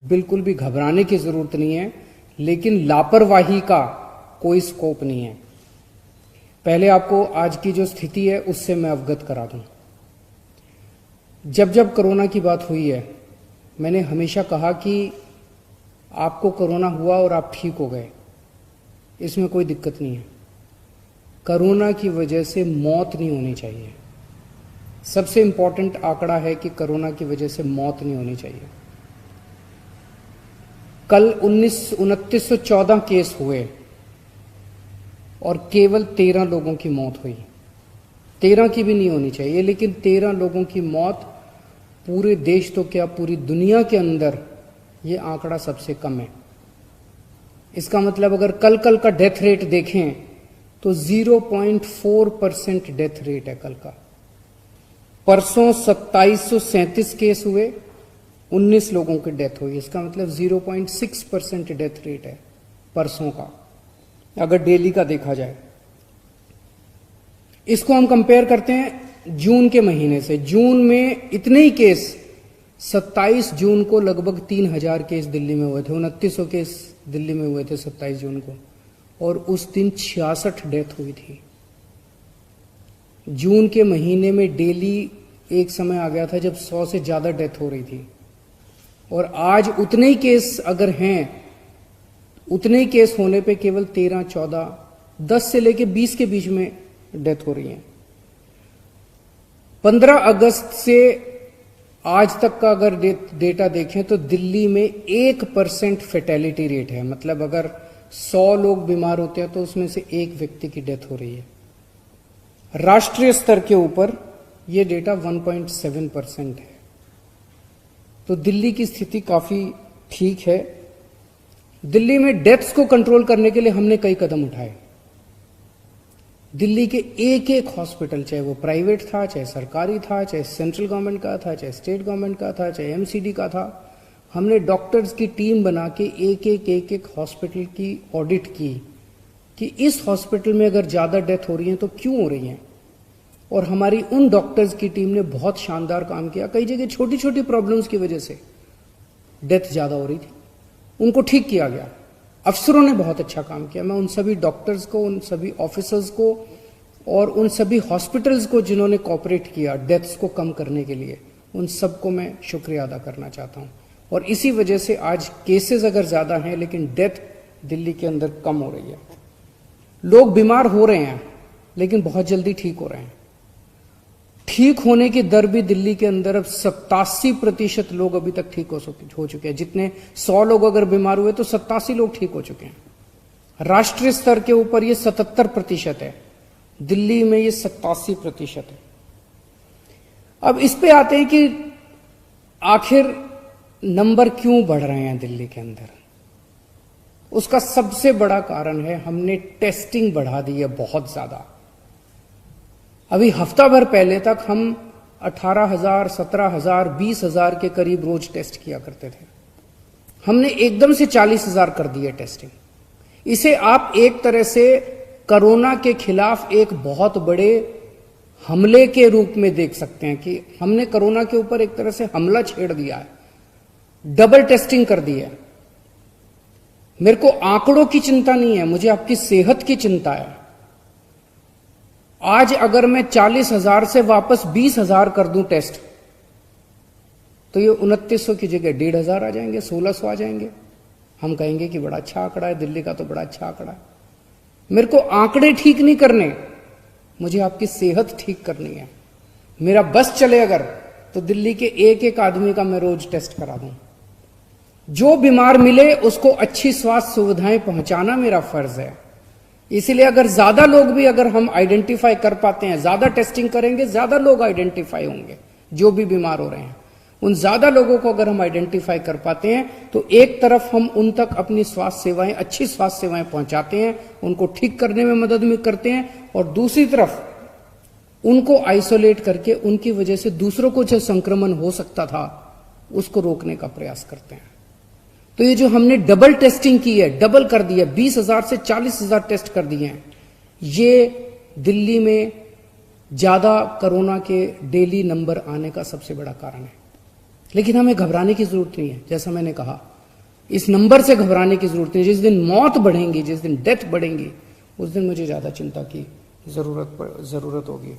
बिल्कुल भी घबराने की जरूरत नहीं है, लेकिन लापरवाही का कोई स्कोप नहीं है। पहले आपको आज की जो स्थिति है उससे मैं अवगत करा दूं। जब जब कोरोना की बात हुई है, मैंने हमेशा कहा कि आपको कोरोना हुआ और आप ठीक हो गए, इसमें कोई दिक्कत नहीं है। कोरोना की वजह से मौत नहीं होनी चाहिए। सबसे इंपॉर्टेंट आंकड़ा है कि कोरोना की वजह से मौत नहीं होनी चाहिए। कल 2914 केस हुए और केवल 13 लोगों की मौत हुई। 13 की भी नहीं होनी चाहिए, लेकिन 13 लोगों की मौत पूरे देश तो क्या पूरी दुनिया के अंदर ये आंकड़ा सबसे कम है। इसका मतलब अगर कल का डेथ रेट देखें तो 0.4% डेथ रेट है कल का। परसों 2737 केस हुए, 19 लोगों की डेथ हुई। इसका मतलब 0.6% डेथ रेट है परसों का, अगर डेली का देखा जाए। इसको हम कंपेयर करते हैं जून के महीने से। जून में इतने ही केस, 27 जून को लगभग 3000 केस दिल्ली में हुए थे, 2900 केस दिल्ली में हुए थे 27 जून को, और उस दिन 66 डेथ हुई थी। जून के महीने में डेली एक समय आ गया था जब 100 से ज्यादा डेथ हो रही थी, और आज उतने ही केस अगर हैं, उतने ही केस होने पे केवल 13, 14, 10 से लेके 20 के बीच में डेथ हो रही है। 15 अगस्त से आज तक का अगर डेटा देखें तो दिल्ली में 1% फेटेलिटी रेट है। मतलब अगर 100 लोग बीमार होते हैं तो उसमें से एक व्यक्ति की डेथ हो रही है। राष्ट्रीय स्तर के ऊपर यह डेटा 1.7% है। तो दिल्ली की स्थिति काफी ठीक है। दिल्ली में डेथ्स को कंट्रोल करने के लिए हमने कई कदम उठाए। दिल्ली के एक एक हॉस्पिटल, चाहे वो प्राइवेट था, चाहे सरकारी था, चाहे सेंट्रल गवर्नमेंट का था, चाहे स्टेट गवर्नमेंट का था, चाहे एमसीडी का था, हमने डॉक्टर्स की टीम बना के एक एक हॉस्पिटल की ऑडिट की कि इस हॉस्पिटल में अगर ज्यादा डेथ हो रही है तो क्यों हो रही है। और हमारी उन डॉक्टर्स की टीम ने बहुत शानदार काम किया। कई जगह छोटी छोटी प्रॉब्लम्स की वजह से डेथ ज्यादा हो रही थी, उनको ठीक किया गया। अफसरों ने बहुत अच्छा काम किया। मैं उन सभी डॉक्टर्स को, उन सभी ऑफिसर्स को और उन सभी हॉस्पिटल्स को जिन्होंने कोऑपरेट किया डेथ्स को कम करने के लिए, उन सबको मैं शुक्रिया अदा करना चाहता हूं। और इसी वजह से आज केसेस अगर ज्यादा हैं लेकिन डेथ दिल्ली के अंदर कम हो रही है। लोग बीमार हो रहे हैं लेकिन बहुत जल्दी ठीक हो रहे हैं। ठीक होने की दर भी दिल्ली के अंदर अब 87% लोग अभी तक ठीक हो चुके हैं। जितने 100 लोग अगर बीमार हुए तो 87 लोग ठीक हो चुके हैं। राष्ट्रीय स्तर के ऊपर ये 77% है, दिल्ली में ये 87% है। अब इस पे आते हैं कि आखिर नंबर क्यों बढ़ रहे हैं दिल्ली के अंदर। उसका सबसे बड़ा कारण है हमने टेस्टिंग बढ़ा दी है बहुत ज्यादा। अभी हफ्ता भर पहले तक हम 18,000, 17,000, 20,000 के करीब रोज टेस्ट किया करते थे। हमने एकदम से 40,000 कर दी है टेस्टिंग। इसे आप एक तरह से कोरोना के खिलाफ एक बहुत बड़े हमले के रूप में देख सकते हैं कि हमने कोरोना के ऊपर एक तरह से हमला छेड़ दिया है, डबल टेस्टिंग कर दी है। मेरे को आंकड़ों की चिंता नहीं है, मुझे आपकी सेहत की चिंता है। आज अगर मैं 40,000 से वापस 20,000 कर दूं टेस्ट, तो ये 2900 की जगह 1,500 आ जाएंगे, 1,600 आ जाएंगे। हम कहेंगे कि बड़ा अच्छा आंकड़ा है, दिल्ली का तो बड़ा अच्छा आंकड़ा है। मेरे को आंकड़े ठीक नहीं करने, मुझे आपकी सेहत ठीक करनी है। मेरा बस चले अगर तो दिल्ली के एक एक आदमी का मैं रोज टेस्ट करा दूं। जो बीमार मिले उसको अच्छी स्वास्थ्य सुविधाएं पहुंचाना मेरा फर्ज है। इसलिए अगर ज्यादा लोग भी अगर हम आइडेंटिफाई कर पाते हैं, ज्यादा टेस्टिंग करेंगे, ज्यादा लोग आइडेंटिफाई होंगे जो भी बीमार हो रहे हैं। उन ज्यादा लोगों को अगर हम आइडेंटिफाई कर पाते हैं तो एक तरफ हम उन तक अपनी स्वास्थ्य सेवाएं, अच्छी स्वास्थ्य सेवाएं पहुंचाते हैं, उनको ठीक करने में मदद भी करते हैं, और दूसरी तरफ उनको आइसोलेट करके उनकी वजह से दूसरों को जो संक्रमण हो सकता था उसको रोकने का प्रयास करते हैं। तो ये जो हमने डबल टेस्टिंग की है, डबल कर दी है, 20,000 से 40,000 टेस्ट कर दिए हैं, ये दिल्ली में ज्यादा कोरोना के डेली नंबर आने का सबसे बड़ा कारण है। लेकिन हमें घबराने की जरूरत नहीं है। जैसा मैंने कहा, इस नंबर से घबराने की जरूरत नहीं। जिस दिन मौत बढ़ेंगी, जिस दिन डेथ बढ़ेंगी, उस दिन मुझे ज्यादा चिंता की जरूरत होगी।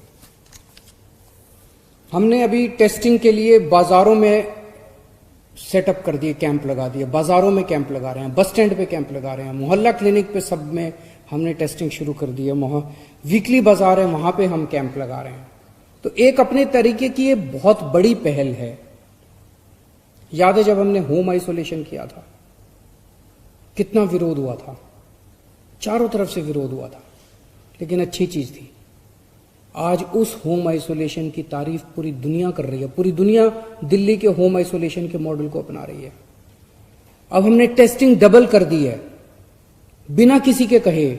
हमने अभी टेस्टिंग के लिए बाजारों में सेटअप कर दिए, कैंप लगा दिए, बाजारों में कैंप लगा रहे हैं, बस स्टैंड पे कैंप लगा रहे हैं, मोहल्ला क्लिनिक पे सब में हमने टेस्टिंग शुरू कर दी है। वीकली बाजार है, वहां पे हम कैंप लगा रहे हैं। तो एक अपने तरीके की ये बहुत बड़ी पहल है। याद है जब हमने होम आइसोलेशन किया था, कितना विरोध हुआ था, चारों तरफ से विरोध हुआ था, लेकिन अच्छी चीज थी। आज उस होम आइसोलेशन की तारीफ पूरी दुनिया कर रही है। पूरी दुनिया दिल्ली के होम आइसोलेशन के मॉडल को अपना रही है। अब हमने टेस्टिंग डबल कर दी है बिना किसी के कहे।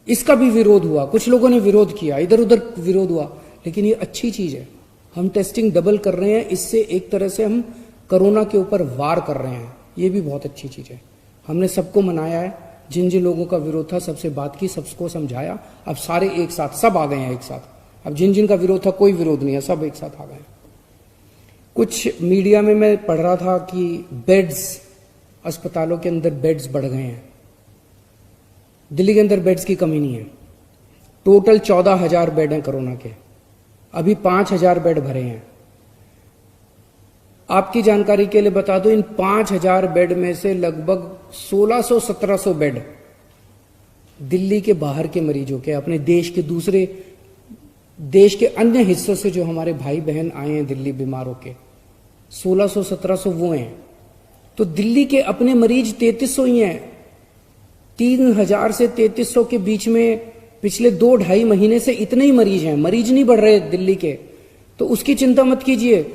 इसका भी विरोध हुआ, कुछ लोगों ने विरोध किया, इधर उधर विरोध हुआ, लेकिन ये अच्छी चीज है। हम टेस्टिंग डबल कर रहे हैं, इससे एक तरह से हम कोरोना के ऊपर वार कर रहे हैं। ये भी बहुत अच्छी चीज है। हमने सबको मनाया है, जिन जिन लोगों का विरोध था सबसे बात की, सबको समझाया। अब सारे एक साथ, सब आ गए हैं एक साथ। अब जिन जिन का विरोध था, कोई विरोध नहीं है, सब एक साथ आ गए। कुछ मीडिया में मैं पढ़ रहा था कि बेड्स, अस्पतालों के अंदर बेड्स बढ़ गए हैं। दिल्ली के अंदर बेड्स की कमी नहीं है। टोटल 14,000 बेड हैं कोरोना के, अभी 5,000 बेड भरे हैं। आपकी जानकारी के लिए बता दो, इन 5,000 बेड में से लगभग 1600-1700 बेड दिल्ली के बाहर के मरीजों के, अपने देश के दूसरे देश के अन्य हिस्सों से जो हमारे भाई बहन आए हैं दिल्ली बीमारों के, 1600-1700 वो हैं। तो दिल्ली के अपने मरीज 3300 ही हैं। 3,000 से 3300 के बीच में पिछले 2-2.5 महीने से इतने ही मरीज हैं। मरीज नहीं बढ़ रहे दिल्ली के, तो उसकी चिंता मत कीजिए।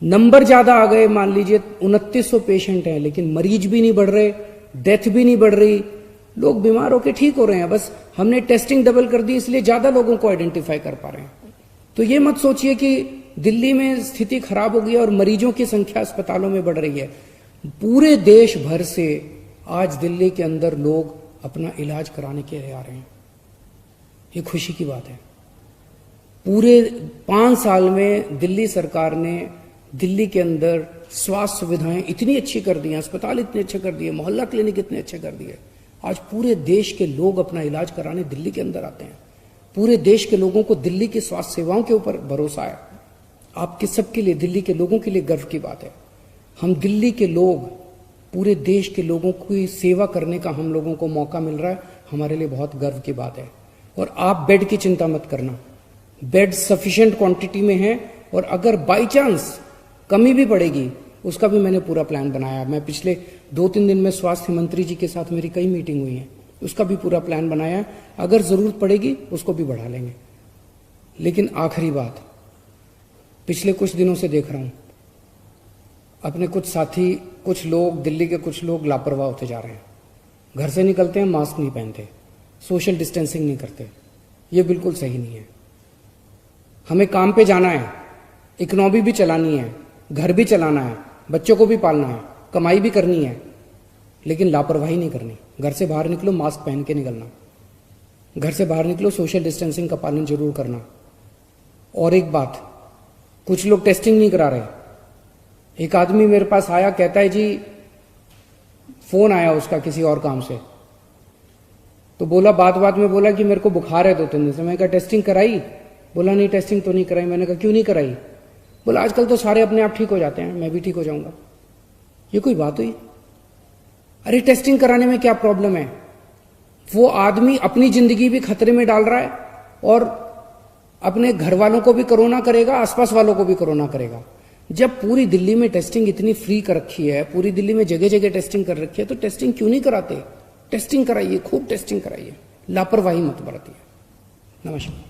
नंबर ज्यादा आ गए, मान लीजिए 2900 पेशेंट हैं, लेकिन मरीज भी नहीं बढ़ रहे, डेथ भी नहीं बढ़ रही, लोग बीमार होकर ठीक हो रहे हैं। बस हमने टेस्टिंग डबल कर दी, इसलिए ज्यादा लोगों को आइडेंटिफाई कर पा रहे हैं। तो ये मत सोचिए कि दिल्ली में स्थिति खराब हो गई और मरीजों की संख्या अस्पतालों में बढ़ रही है। पूरे देश भर से आज दिल्ली के अंदर लोग अपना इलाज कराने के लिए आ रहे हैं। ये खुशी की बात है। पूरे 5 साल में दिल्ली सरकार ने दिल्ली के अंदर स्वास्थ्य सुविधाएं इतनी अच्छी कर दी हैं, अस्पताल इतने अच्छे कर दिए, मोहल्ला क्लिनिक इतने अच्छे कर दिए। आज पूरे देश के लोग अपना इलाज कराने दिल्ली के अंदर आते हैं। पूरे देश के लोगों को दिल्ली की स्वास्थ्य सेवाओं के ऊपर भरोसा है। आपके सबके लिए, दिल्ली के लोगों के लिए गर्व की बात है। हम दिल्ली के लोग, पूरे देश के लोगों की सेवा करने का हम लोगों को मौका मिल रहा है, हमारे लिए बहुत गर्व की बात है। और आप बेड की चिंता मत करना, बेड सफिशिएंट क्वांटिटी में है, और अगर बाई चांस कमी भी पड़ेगी, उसका भी मैंने पूरा प्लान बनाया। मैं पिछले 2-3 दिन में स्वास्थ्य मंत्री जी के साथ मेरी कई मीटिंग हुई है, उसका भी पूरा प्लान बनाया है। अगर जरूरत पड़ेगी उसको भी बढ़ा लेंगे। लेकिन आखिरी बात, पिछले कुछ दिनों से देख रहा हूं अपने कुछ साथी, कुछ लोग, दिल्ली के कुछ लोग लापरवाह होते जा रहे हैं। घर से निकलते हैं, मास्क नहीं पहनते, सोशल डिस्टेंसिंग नहीं करते। ये बिल्कुल सही नहीं है। हमें काम पे जाना है, इकोनॉमी भी चलानी है, घर भी चलाना है, बच्चों को भी पालना है, कमाई भी करनी है, लेकिन लापरवाही नहीं करनी। घर से बाहर निकलो, मास्क पहन के निकलना। घर से बाहर निकलो, सोशल डिस्टेंसिंग का पालन जरूर करना। और एक बात, कुछ लोग टेस्टिंग नहीं करा रहे। एक आदमी मेरे पास आया, कहता है जी फोन आया उसका किसी और काम से, तो बोला, बात में बोला कि मेरे को बुखार है 2-3 दिन से। मैंने कहा टेस्टिंग कराई? बोला नहीं, टेस्टिंग तो नहीं कराई। मैंने कहा क्यों नहीं कराई? बोला आजकल तो सारे अपने आप ठीक हो जाते हैं, मैं भी ठीक हो जाऊंगा। ये कोई बात हुई? अरे टेस्टिंग कराने में क्या प्रॉब्लम है? वो आदमी अपनी जिंदगी भी खतरे में डाल रहा है और अपने घर वालों को भी कोरोना करेगा, आसपास वालों को भी कोरोना करेगा। जब पूरी दिल्ली में टेस्टिंग इतनी फ्री कर रखी है, पूरी दिल्ली में जगह जगह टेस्टिंग कर रखी है, तो टेस्टिंग क्यों नहीं कराते? टेस्टिंग कराइए, खूब टेस्टिंग कराइए, लापरवाही मत बरतिए। नमस्कार।